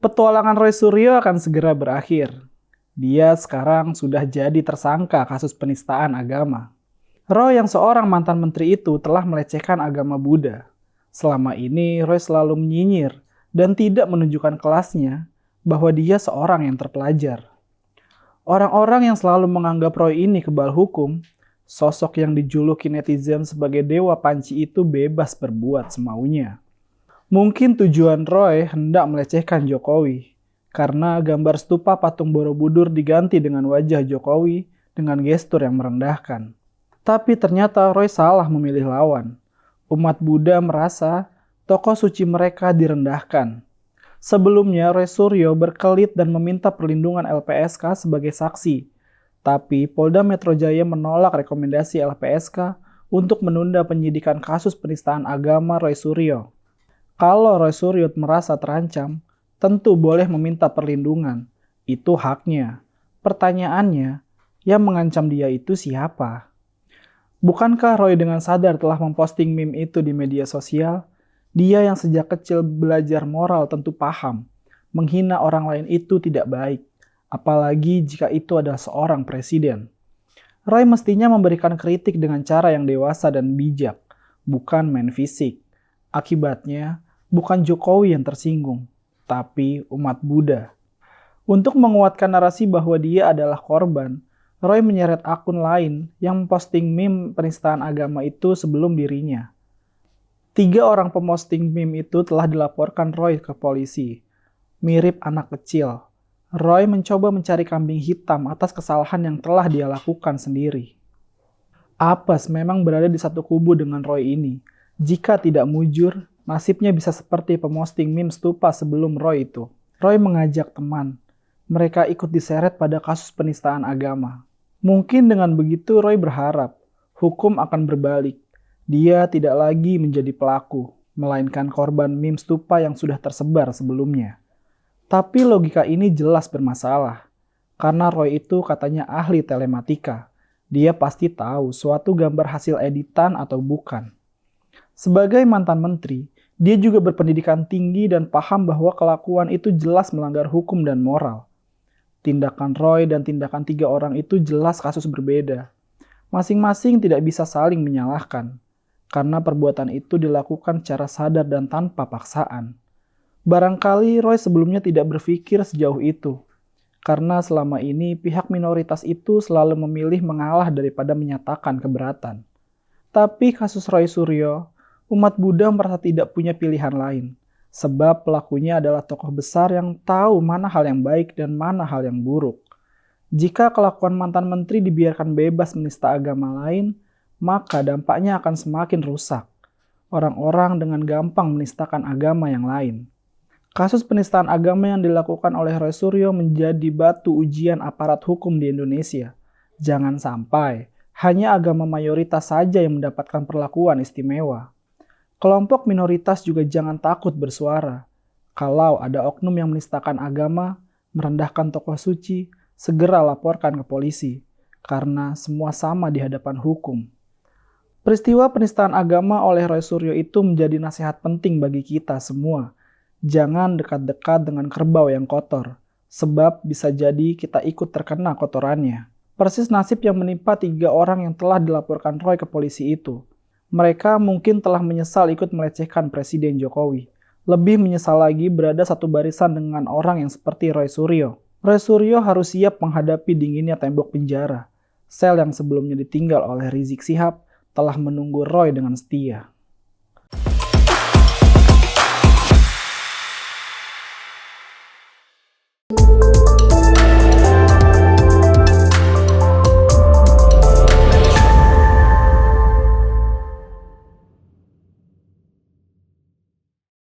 Petualangan Roy Suryo akan segera berakhir. Dia sekarang sudah jadi tersangka kasus penistaan agama. Roy yang seorang mantan menteri itu telah melecehkan agama Buddha. Selama ini Roy selalu menyinyir dan tidak menunjukkan kelasnya bahwa dia seorang yang terpelajar. Orang-orang yang selalu menganggap Roy ini kebal hukum, sosok yang dijuluki netizen sebagai dewa panci itu bebas berbuat semaunya. Mungkin tujuan Roy hendak melecehkan Jokowi, karena gambar stupa patung Borobudur diganti dengan wajah Jokowi dengan gestur yang merendahkan. Tapi ternyata Roy salah memilih lawan. Umat Buddha merasa tokoh suci mereka direndahkan. Sebelumnya Roy Suryo berkelit dan meminta perlindungan LPSK sebagai saksi. Tapi Polda Metro Jaya menolak rekomendasi LPSK untuk menunda penyidikan kasus penistaan agama Roy Suryo. Kalau Roy Suryo merasa terancam, tentu boleh meminta perlindungan. Itu haknya. Pertanyaannya, yang mengancam dia itu siapa? Bukankah Roy dengan sadar telah memposting meme itu di media sosial? Dia yang sejak kecil belajar moral tentu paham. Menghina orang lain itu tidak baik. Apalagi jika itu adalah seorang presiden. Roy mestinya memberikan kritik dengan cara yang dewasa dan bijak, bukan main fisik. Akibatnya, bukan Jokowi yang tersinggung, tapi umat Buddha. Untuk menguatkan narasi bahwa dia adalah korban, Roy menyeret akun lain yang memposting meme penistaan agama itu sebelum dirinya. 3 orang pemosting meme itu telah dilaporkan Roy ke polisi. Mirip anak kecil. Roy mencoba mencari kambing hitam atas kesalahan yang telah dia lakukan sendiri. Apes memang berada di satu kubu dengan Roy ini. Jika tidak mujur, nasibnya bisa seperti pemosting meme stupa sebelum Roy itu. Roy mengajak teman. Mereka ikut diseret pada kasus penistaan agama. Mungkin dengan begitu Roy berharap hukum akan berbalik. Dia tidak lagi menjadi pelaku, melainkan korban meme stupa yang sudah tersebar sebelumnya. Tapi logika ini jelas bermasalah. Karena Roy itu katanya ahli telematika. Dia pasti tahu suatu gambar hasil editan atau bukan. Sebagai mantan menteri, dia juga berpendidikan tinggi dan paham bahwa kelakuan itu jelas melanggar hukum dan moral. Tindakan Roy dan tindakan 3 orang itu jelas kasus berbeda. Masing-masing tidak bisa saling menyalahkan, karena perbuatan itu dilakukan secara sadar dan tanpa paksaan. Barangkali Roy sebelumnya tidak berpikir sejauh itu, karena selama ini pihak minoritas itu selalu memilih mengalah daripada menyatakan keberatan. Tapi kasus Roy Suryo, umat Buddha merasa tidak punya pilihan lain. Sebab pelakunya adalah tokoh besar yang tahu mana hal yang baik dan mana hal yang buruk. Jika kelakuan mantan menteri dibiarkan bebas menista agama lain, maka dampaknya akan semakin rusak. Orang-orang dengan gampang menistakan agama yang lain. Kasus penistaan agama yang dilakukan oleh Roy Suryo menjadi batu ujian aparat hukum di Indonesia. Jangan sampai hanya agama mayoritas saja yang mendapatkan perlakuan istimewa. Kelompok minoritas juga jangan takut bersuara. Kalau ada oknum yang menistakan agama, merendahkan tokoh suci, segera laporkan ke polisi, karena semua sama di hadapan hukum. Peristiwa penistaan agama oleh Roy Suryo itu menjadi nasihat penting bagi kita semua. Jangan dekat-dekat dengan kerbau yang kotor, sebab bisa jadi kita ikut terkena kotorannya. Persis nasib yang menimpa 3 orang yang telah dilaporkan Roy ke polisi itu. Mereka mungkin telah menyesal ikut melecehkan Presiden Jokowi. Lebih menyesal lagi berada satu barisan dengan orang yang seperti Roy Suryo. Roy Suryo harus siap menghadapi dinginnya tembok penjara. Sel yang sebelumnya ditinggal oleh Rizik Syihab telah menunggu Roy dengan setia.